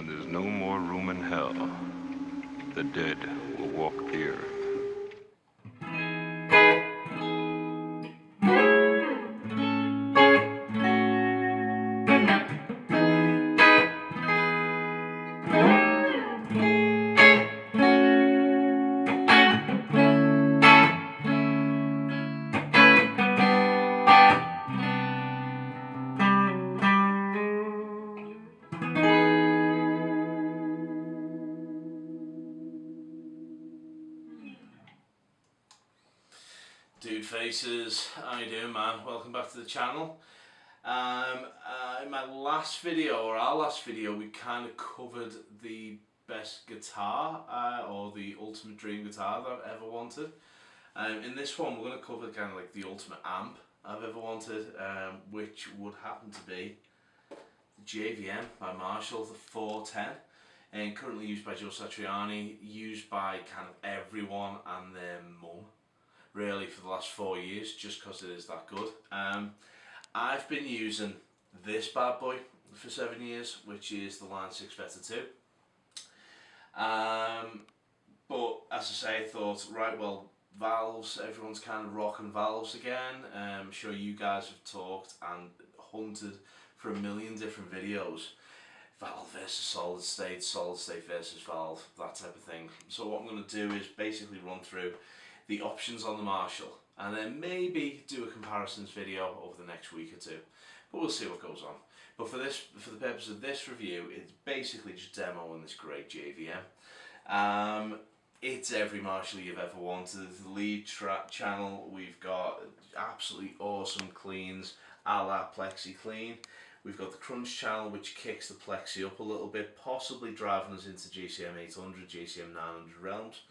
When there's no more room in hell, the dead will walk the earth. Dude faces, how you doing, man? Welcome back to the channel. In my last video, or our last video, we kind of covered the best guitar or the ultimate dream guitar that I've ever wanted. In this one we're going to cover kind of like the ultimate amp I've ever wanted, which would happen to be the JVM by Marshall, the 410, and currently used by Joe Satriani, used by kind of everyone and their mum really for the last 4 years, just because it is that good. I've been using this bad boy for 7 years, which is the Line 6 Vector 2. But as I say, I thought, right, well, valves, everyone's kind of rocking valves again. I'm sure you guys have talked and hunted for a million different videos. Valve versus solid state versus valve, that type of thing. So what I'm going to do is basically run through the options on the Marshall, and then maybe do a comparisons video over the next week or two, but we'll see what goes on. But for the purpose of this review, it's basically just demoing this great JVM. It's every Marshall you've ever wanted. The lead track channel, we've got absolutely awesome cleans, a la Plexi Clean. We've got the crunch channel, which kicks the Plexi up a little bit, possibly driving us into GCM 800, GCM 900 realms.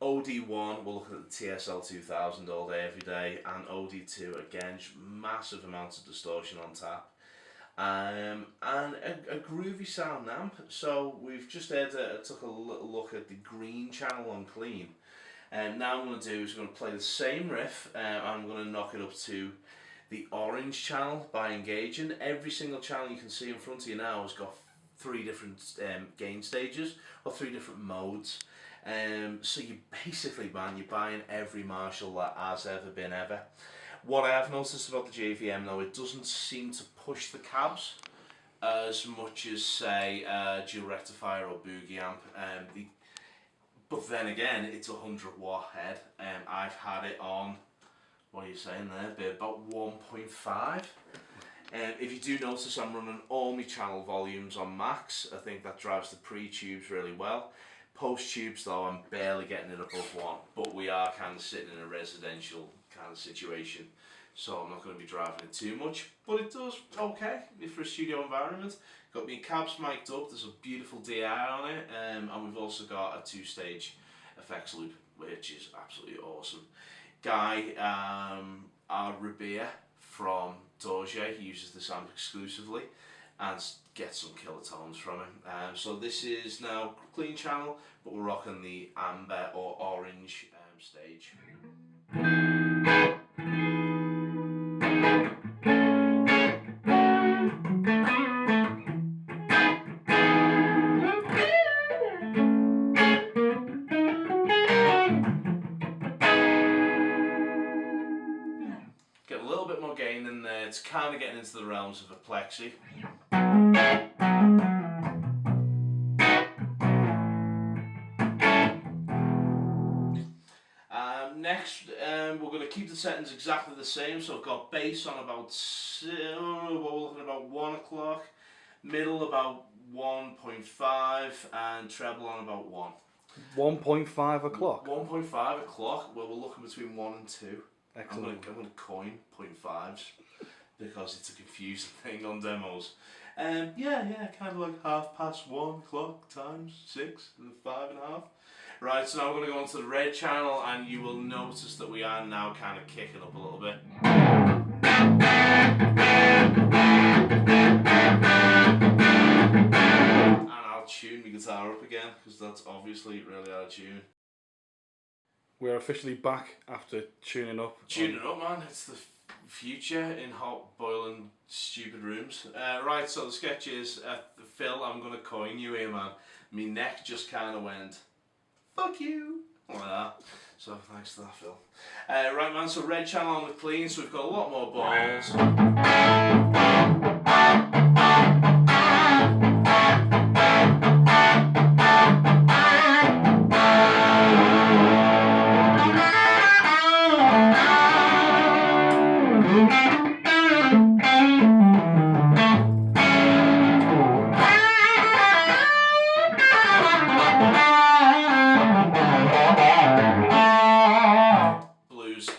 OD1, we're looking at the TSL 2000 all day, every day, and OD2, again, just massive amounts of distortion on tap. And a groovy sound amp. So we've just took a little look at the green channel on clean. And now I'm going to do is I'm going to play the same riff, and I'm going to knock it up to the orange channel by engaging. Every single channel you can see in front of you now has got 3 different gain stages, or 3 different modes. So you basically, man, you're buying every Marshall that has ever been ever. What I have noticed about the JVM though, it doesn't seem to push the cabs as much as say dual rectifier or boogie amp. But then again, it's a 100-watt head. I've had it on, what are you saying there, about 1.5. If you do notice, I'm running all my channel volumes on max. I think that drives the pre-tubes really well. Post tubes though, I'm barely getting it above 1, but we are kind of sitting in a residential kind of situation, so I'm not going to be driving it too much, but it does okay for a studio environment. Got me cabs mic'd up, there's a beautiful DI on it, and we've also got a 2-stage effects loop, which is absolutely awesome. Guy, our Rabia from Dorje, uses this amp exclusively and get some killer tones from him. So this is now clean channel, but we're rocking the amber or orange stage. Get a little bit more gain in there. It's kind of getting into the realms of a Plexi. Next, we're going to keep the settings exactly the same. So I've got bass on about, we're looking at about 1 o'clock, middle about 1.5, and treble on about 1. 1.5 o'clock? 1.5 o'clock, well, we're looking between 1 and 2. Excellent. I'm going to coin 0.5s because it's a confusing thing on demos. Yeah, kind of like 1:30 o'clock times 6 and 5.5. Right, so now we're going to go onto the red channel, and you will notice that we are now kind of kicking up a little bit. And I'll tune my guitar up again, because that's obviously really out of tune. We're officially back after tuning up. Tuning up, man. It's the future in hot, boiling, stupid rooms. Right, so the sketch is, Phil, I'm going to coin you here, man. My neck just kind of went, fuck you, like that. So thanks to that, Phil. Right, man, so red channel on the clean, so we've got a lot more balls.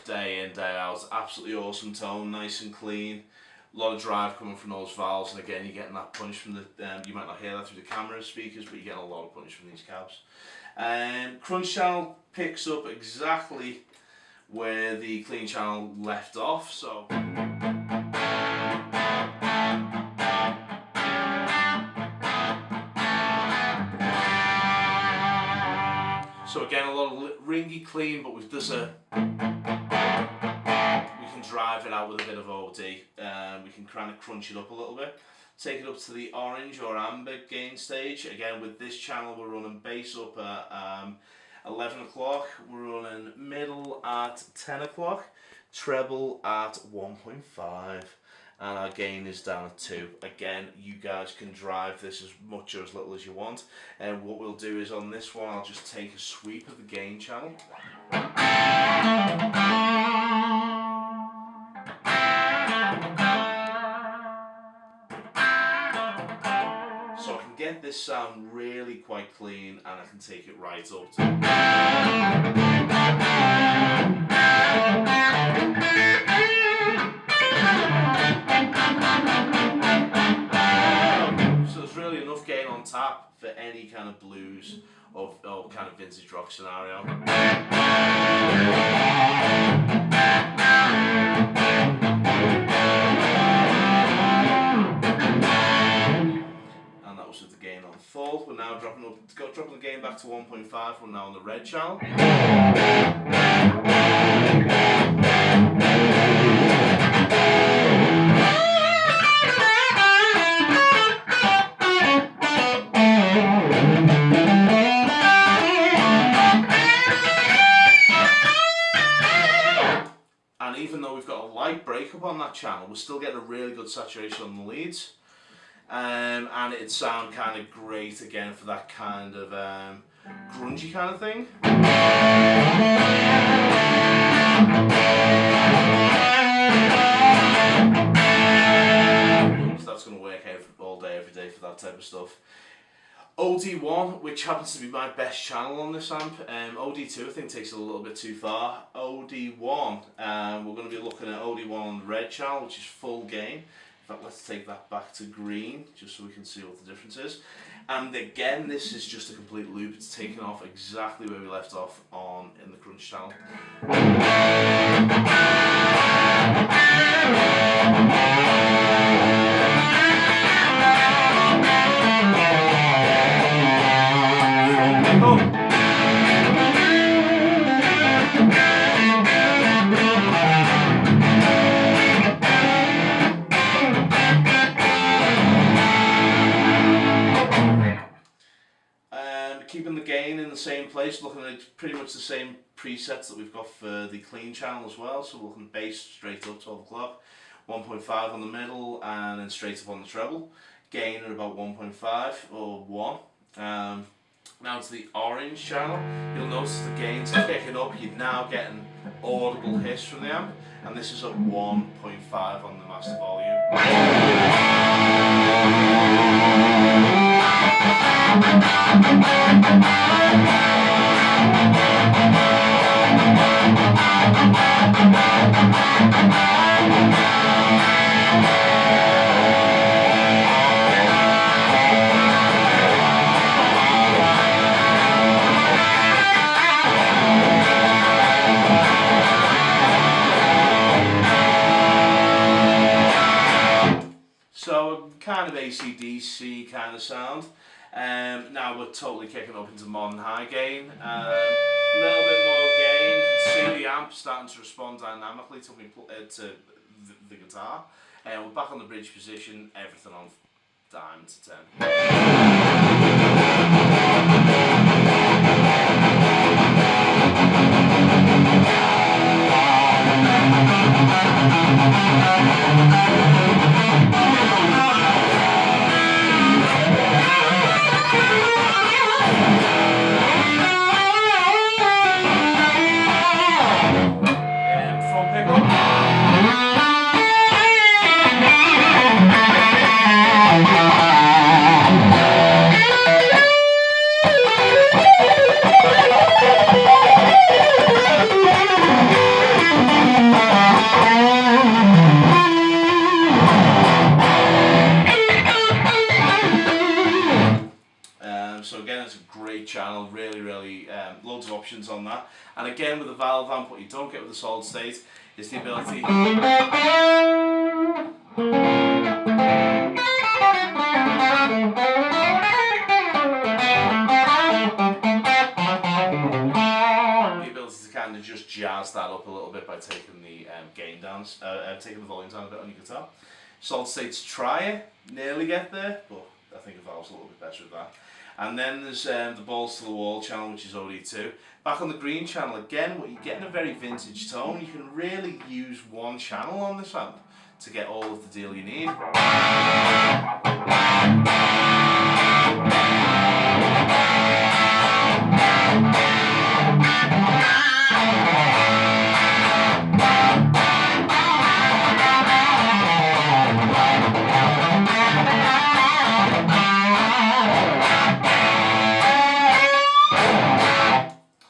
Day in, day out, absolutely awesome tone, nice and clean. A lot of drive coming from those valves, and again, you're getting that punch from the. You might not hear that through the camera speakers, but you're getting a lot of punch from these cabs. Crunch channel picks up exactly where the clean channel left off. So. So again, a lot of ringy clean, but with there's a. Drive it out with a bit of OD. We can kind of crunch it up a little bit. Take it up to the orange or amber gain stage. Again, with this channel, we're running bass up at 11 o'clock. We're running middle at 10 o'clock. Treble at 1.5. And our gain is down at 2. Again, you guys can drive this as much or as little as you want. And what we'll do is on this one, I'll just take a sweep of the gain channel. So I can get this sound really quite clean, and I can take it right up to. So there's really enough gain on tap for any kind of blues or kind of vintage rock scenario. With the gain on full, we're now dropping the gain back to 1.5. We're now on the red channel. And even though we've got a light breakup on that channel, we're still getting a really good saturation on the leads. And it'd sound kind of great again for that kind of grungy kind of thing. So that's going to work all day, every day for that type of stuff. OD1, which happens to be my best channel on this amp. OD2 I think takes it a little bit too far. OD1, we're going to be looking at OD1 on the red channel, which is full gain. In fact, let's take that back to green, just so we can see what the difference is. And again, this is just a complete loop. It's taken off exactly where we left off in the crunch channel. Keeping the gain in the same place, looking at pretty much the same presets that we've got for the clean channel as well. So we're looking bass straight up 12 o'clock, 1.5 on the middle, and then straight up on the treble. Gain at about 1.5 or 1. Now to the orange channel, you'll notice the gain's kicking up. You're now getting audible hiss from the amp, and this is at 1.5 on the master volume. So kind of AC/DC kind of sound. Now we're totally kicking up into modern high gain. A little bit more gain. You can see the amp starting to respond dynamically to the guitar. And we're back on the bridge position, everything on dime to 10. Front pickup. So again, it's a great channel, really loads of options on that. And again, with the valve amp, what you don't get with the solid state is the ability to kind of just jazz that up a little bit by taking the gain down, taking the volume down a bit on your guitar. Solid state's try it, nearly get there, but I think the valve's a little bit better with that. And then there's the balls to the wall channel, which is OD2. Back on the green channel, again, what you get in a very vintage tone, you can really use one channel on this amp to get all of the deal you need.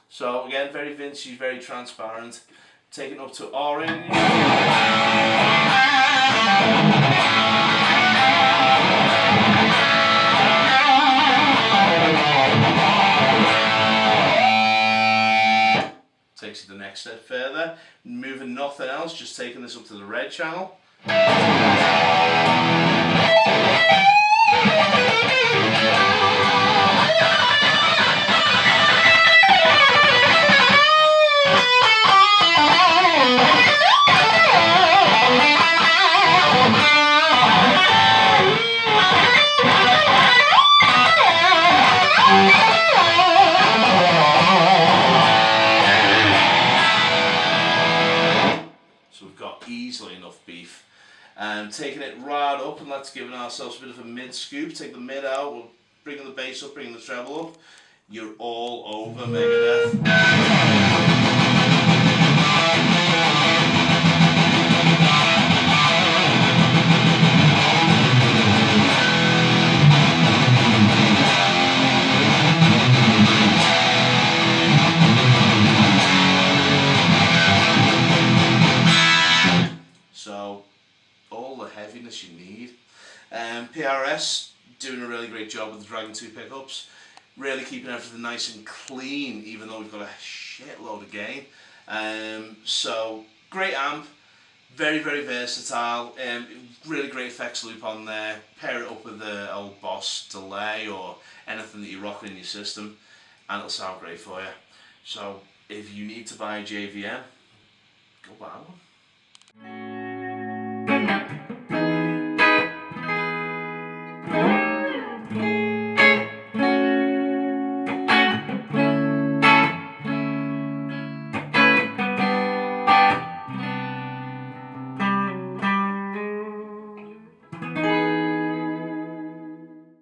So again, very vintage, very transparent. Take it up to orange. Takes it the next step further. Moving nothing else, just taking this up to the red channel. Easily enough beef. Taking it right up, and let's give ourselves a bit of a mid scoop. Take the mid out, we'll bring the bass up, bring the treble up. You're all over Megadeth. So, all the heaviness you need. PRS doing a really great job with the Dragon 2 pickups. Really keeping everything nice and clean, even though we've got a shitload of gain. So, great amp. Very versatile. Really great effects loop on there. Pair it up with the old Boss delay or anything that you're rocking in your system, and it'll sound great for you. So, if you need to buy a JVM, go buy one.